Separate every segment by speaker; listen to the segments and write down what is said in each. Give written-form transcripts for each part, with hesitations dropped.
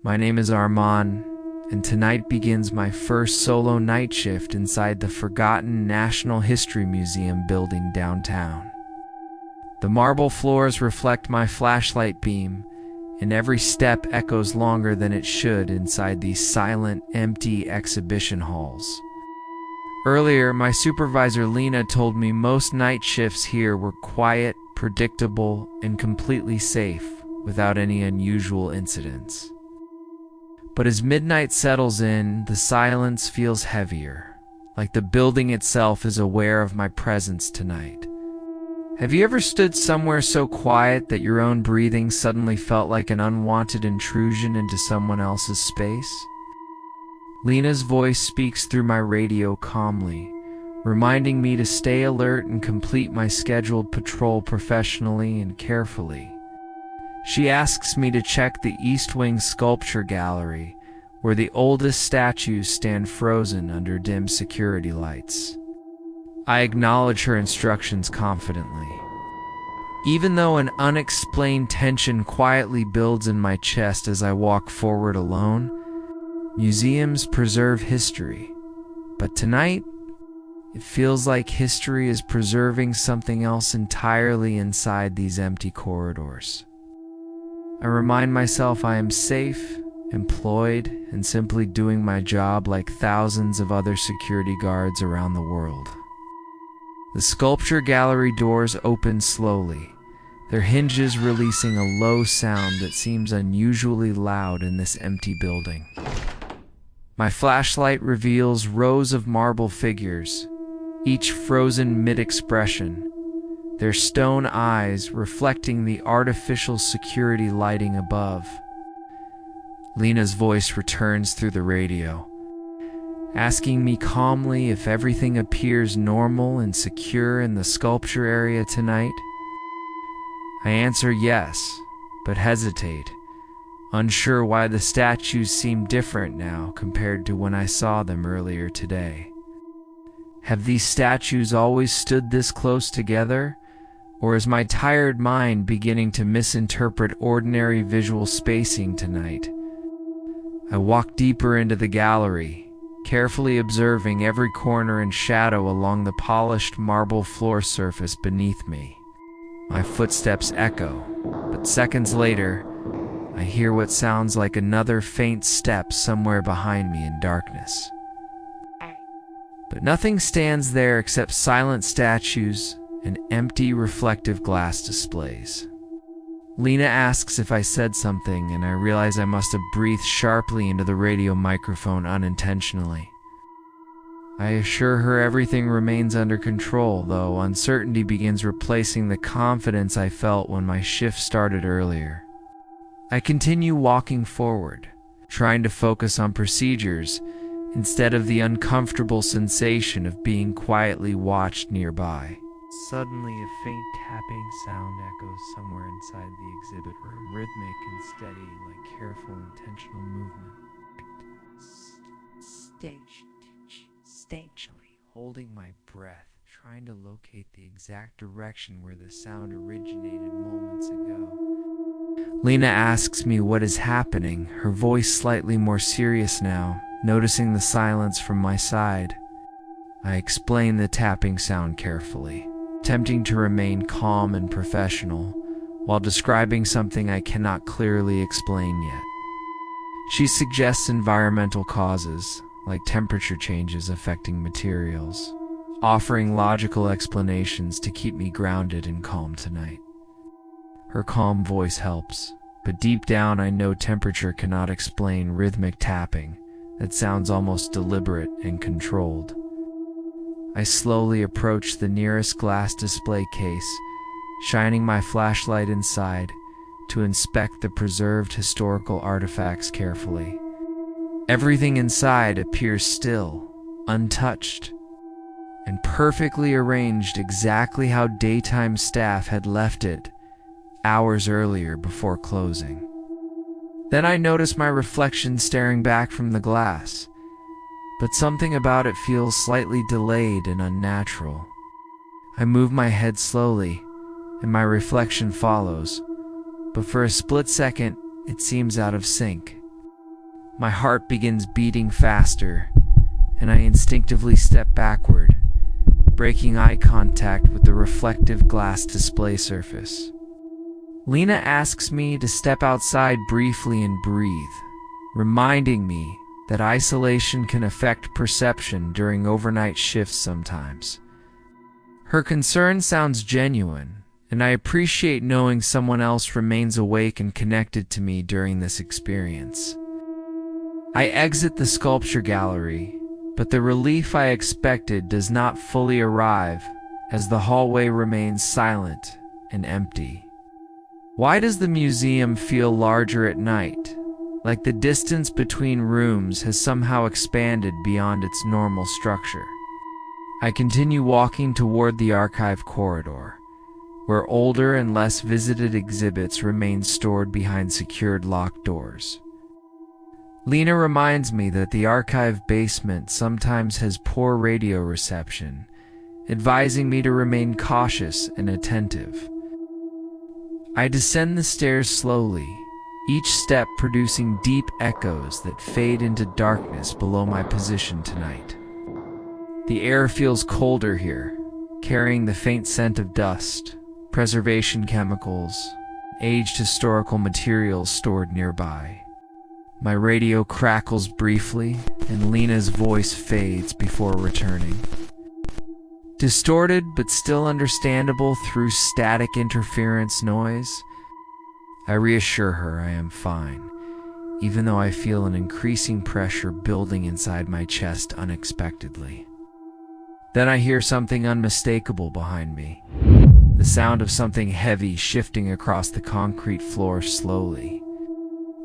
Speaker 1: My name is Armand, and tonight begins my first solo night shift inside the forgotten National History Museum building downtown. The marble floors reflect my flashlight beam, and every step echoes longer than it should inside these silent, empty exhibition halls. Earlier, my supervisor Lena told me most night shifts here were quiet, predictable, and completely safe, without any unusual incidents. But as midnight settles in, the silence feels heavier, like the building itself is aware of my presence tonight. Have you ever stood somewhere so quiet that your own breathing suddenly felt like an unwanted intrusion into someone else's space? Lena's voice speaks through my radio calmly, reminding me to stay alert and complete my scheduled patrol professionally and carefully. She asks me to check the East Wing Sculpture Gallery, where the oldest statues stand frozen under dim security lights. I acknowledge her instructions confidently. Even though an unexplained tension quietly builds in my chest as I walk forward alone, museums preserve history. But tonight, it feels like history is preserving something else entirely inside these empty corridors. I remind myself I am safe, employed, and simply doing my job like thousands of other security guards around the world. The sculpture gallery doors open slowly, their hinges releasing a low sound that seems unusually loud in this empty building. My flashlight reveals rows of marble figures, each frozen mid-expression, their stone eyes reflecting the artificial security lighting above. Lena's voice returns through the radio, asking me calmly if everything appears normal and secure in the sculpture area tonight. I answer yes, but hesitate, unsure why the statues seem different now compared to when I saw them earlier today. Have these statues always stood this close together, or is my tired mind beginning to misinterpret ordinary visual spacing tonight? I walk deeper into the gallery, carefully observing every corner and shadow along the polished marble floor surface beneath me. My footsteps echo, but seconds later, I hear what sounds like another faint step somewhere behind me in darkness. But nothing stands there except silent statues and empty reflective glass displays. Lena asks if I said something, and I realize I must have breathed sharply into the radio microphone unintentionally. I assure her everything remains under control, though uncertainty begins replacing the confidence I felt when my shift started earlier. I continue walking forward, trying to focus on procedures instead of the uncomfortable sensation of being quietly watched nearby. Suddenly, a faint tapping sound echoes somewhere inside the exhibit room, rhythmic and steady, like careful, intentional movement. Stagely, holding my breath, trying to locate the exact direction where the sound originated moments ago. Lena asks me what is happening, her voice slightly more serious now, noticing the silence from my side. I explain the tapping sound carefully, attempting to remain calm and professional, while describing something I cannot clearly explain yet. She suggests environmental causes, like temperature changes affecting materials, offering logical explanations to keep me grounded and calm tonight. Her calm voice helps, but deep down I know temperature cannot explain rhythmic tapping that sounds almost deliberate and controlled. I slowly approach the nearest glass display case, shining my flashlight inside to inspect the preserved historical artifacts carefully. Everything inside appears still, untouched, and perfectly arranged exactly how daytime staff had left it hours earlier before closing. Then I notice my reflection staring back from the glass, but something about it feels slightly delayed and unnatural. I move my head slowly, and my reflection follows, but for a split second, it seems out of sync. My heart begins beating faster, and I instinctively step backward, breaking eye contact with the reflective glass display surface. Lena asks me to step outside briefly and breathe, reminding me that isolation can affect perception during overnight shifts sometimes. Her concern sounds genuine, and I appreciate knowing someone else remains awake and connected to me during this experience. I exit the sculpture gallery, but the relief I expected does not fully arrive as the hallway remains silent and empty. Why does the museum feel larger at night, like the distance between rooms has somehow expanded beyond its normal structure? I continue walking toward the archive corridor, where older and less visited exhibits remain stored behind secured locked doors. Lena reminds me that the archive basement sometimes has poor radio reception, advising me to remain cautious and attentive. I descend the stairs slowly, each step producing deep echoes that fade into darkness below my position tonight. The air feels colder here, carrying the faint scent of dust, preservation chemicals, aged historical materials stored nearby. My radio crackles briefly, and Lena's voice fades before returning. Distorted but still understandable through static interference noise, I reassure her I am fine, even though I feel an increasing pressure building inside my chest unexpectedly. Then I hear something unmistakable behind me, the sound of something heavy shifting across the concrete floor slowly.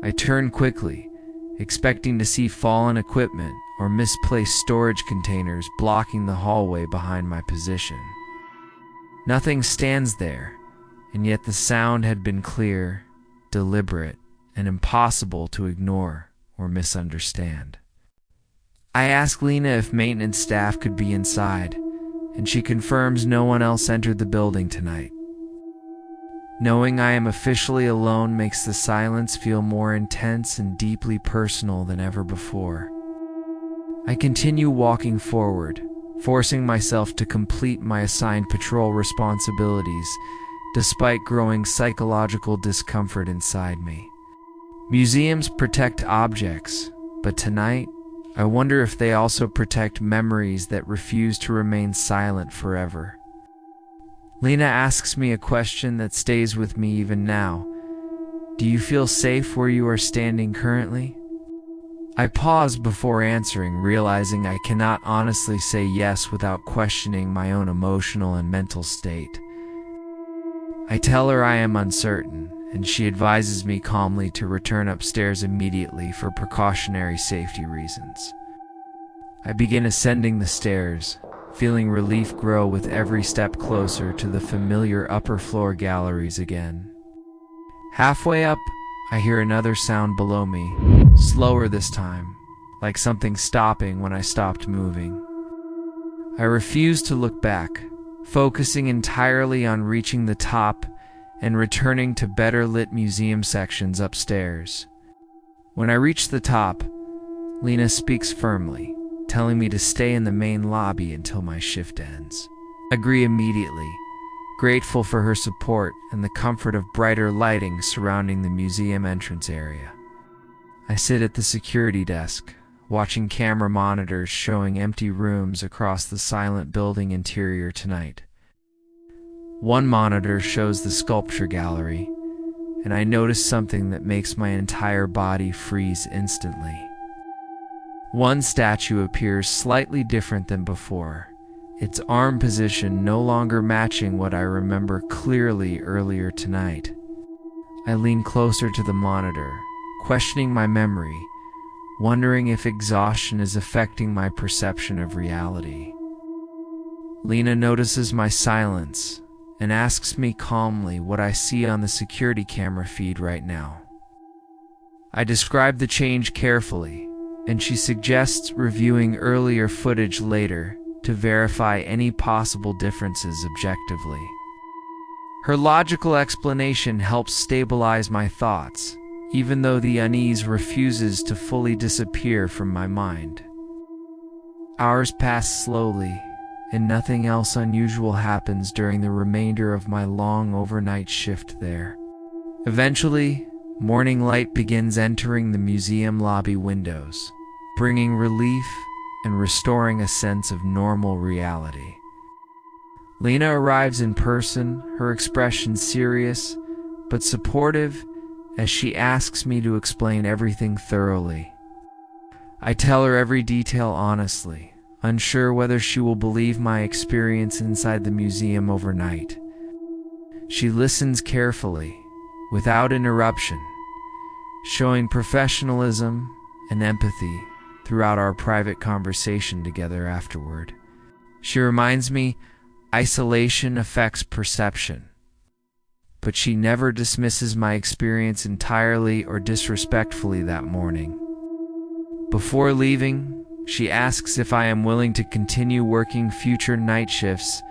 Speaker 1: I turn quickly, expecting to see fallen equipment or misplaced storage containers blocking the hallway behind my position. Nothing stands there, and yet the sound had been clear, deliberate, and impossible to ignore or misunderstand. I ask Lena if maintenance staff could be inside, and she confirms no one else entered the building tonight. Knowing I am officially alone makes the silence feel more intense and deeply personal than ever before. I continue walking forward, forcing myself to complete my assigned patrol responsibilities, despite growing psychological discomfort inside me. Museums protect objects, but tonight, I wonder if they also protect memories that refuse to remain silent forever. Lena asks me a question that stays with me even now. Do you feel safe where you are standing currently? I pause before answering, realizing I cannot honestly say yes without questioning my own emotional and mental state. I tell her I am uncertain, and she advises me calmly to return upstairs immediately for precautionary safety reasons. I begin ascending the stairs, feeling relief grow with every step closer to the familiar upper floor galleries again. Halfway up, I hear another sound below me, slower this time, like something stopping when I stopped moving. I refuse to look back, focusing entirely on reaching the top and returning to better lit museum sections upstairs. When I reach the top, Lena speaks firmly, telling me to stay in the main lobby until my shift ends. I agree immediately, grateful for her support and the comfort of brighter lighting surrounding the museum entrance area. I sit at the security desk, watching camera monitors showing empty rooms across the silent building interior tonight. One monitor shows the sculpture gallery, and I notice something that makes my entire body freeze instantly. One statue appears slightly different than before, its arm position no longer matching what I remember clearly earlier tonight. I lean closer to the monitor, questioning my memory, wondering if exhaustion is affecting my perception of reality. Lena notices my silence and asks me calmly what I see on the security camera feed right now. I describe the change carefully, and she suggests reviewing earlier footage later to verify any possible differences objectively. Her logical explanation helps stabilize my thoughts, even though the unease refuses to fully disappear from my mind. Hours pass slowly, and nothing else unusual happens during the remainder of my long overnight shift there. Eventually, morning light begins entering the museum lobby windows, bringing relief and restoring a sense of normal reality. Lena arrives in person, her expression serious but supportive as she asks me to explain everything thoroughly. I tell her every detail honestly, unsure whether she will believe my experience inside the museum overnight. She listens carefully, without interruption, showing professionalism and empathy throughout our private conversation together afterward. She reminds me isolation affects perception, but she never dismisses my experience entirely or disrespectfully that morning. Before leaving, she asks if I am willing to continue working future night shifts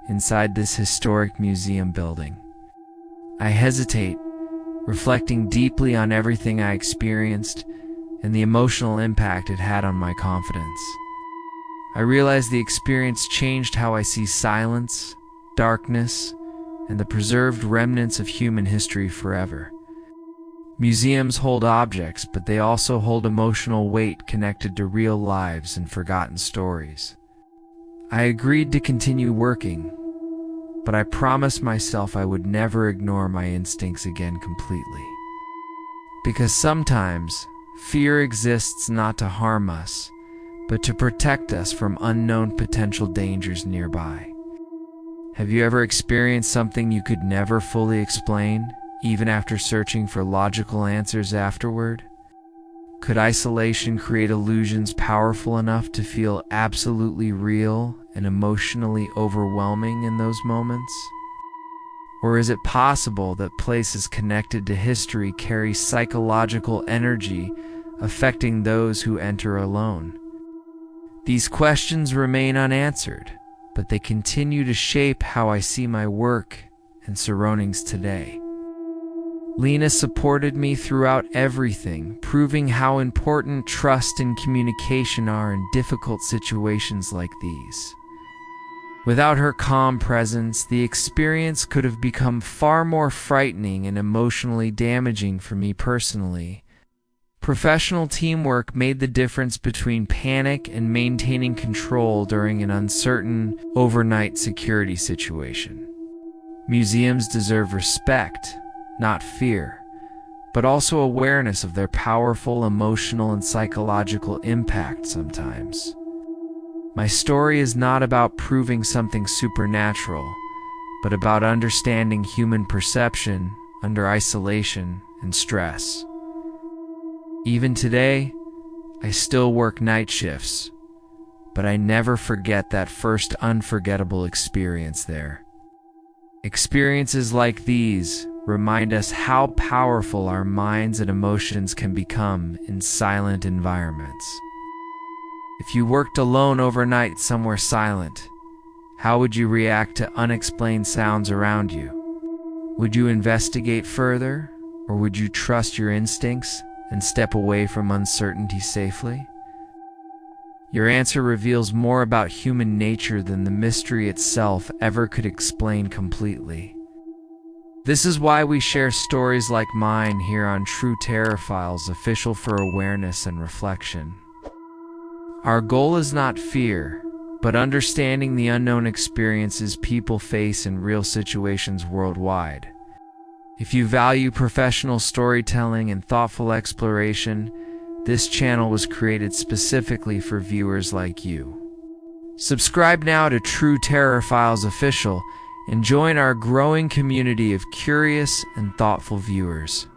Speaker 1: inside this historic museum building. I hesitate, reflecting deeply on everything I experienced and the emotional impact it had on my confidence. I realize the experience changed how I see silence, darkness, and the preserved remnants of human history forever. Museums hold objects, but they also hold emotional weight connected to real lives and forgotten stories. I agreed to continue working, but I promised myself I would never ignore my instincts again completely. Because sometimes, fear exists not to harm us, but to protect us from unknown potential dangers nearby. Have you ever experienced something you could never fully explain, even after searching for logical answers afterward? Could isolation create illusions powerful enough to feel absolutely real and emotionally overwhelming in those moments? Or is it possible that places connected to history carry psychological energy affecting those who enter alone? These questions remain unanswered, but they continue to shape how I see my work and surroundings today. Lena supported me throughout everything, proving how important trust and communication are in difficult situations like these. Without her calm presence, the experience could have become far more frightening and emotionally damaging for me personally. Professional teamwork made the difference between panic and maintaining control during an uncertain, overnight security situation. Museums deserve respect, not fear, but also awareness of their powerful emotional and psychological impact sometimes. My story is not about proving something supernatural, but about understanding human perception under isolation and stress. Even today, I still work night shifts, but I never forget that first unforgettable experience there. Experiences like these remind us how powerful our minds and emotions can become in silent environments. If you worked alone overnight somewhere silent, how would you react to unexplained sounds around you? Would you investigate further, or would you trust your instincts and step away from uncertainty safely? Your answer reveals more about human nature than the mystery itself ever could explain completely. This is why we share stories like mine here on True Terror Files, official for awareness and reflection. Our goal is not fear, but understanding the unknown experiences people face in real situations worldwide. If you value professional storytelling and thoughtful exploration, this channel was created specifically for viewers like you. Subscribe now to True Terror Files Official and join our growing community of curious and thoughtful viewers.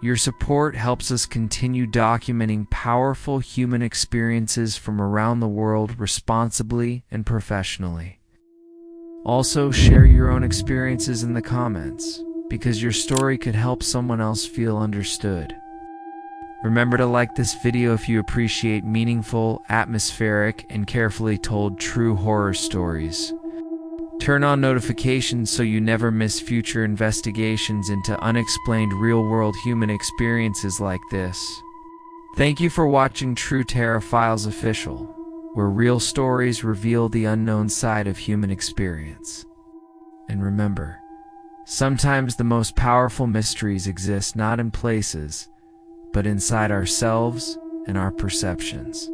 Speaker 1: Your support helps us continue documenting powerful human experiences from around the world responsibly and professionally. Also, share your own experiences in the comments, because your story could help someone else feel understood. Remember to like this video if you appreciate meaningful, atmospheric, and carefully told true horror stories. Turn on notifications so you never miss future investigations into unexplained real-world human experiences like this. Thank you for watching True Terror Files Official, where real stories reveal the unknown side of human experience. And remember, sometimes the most powerful mysteries exist not in places, but inside ourselves and our perceptions.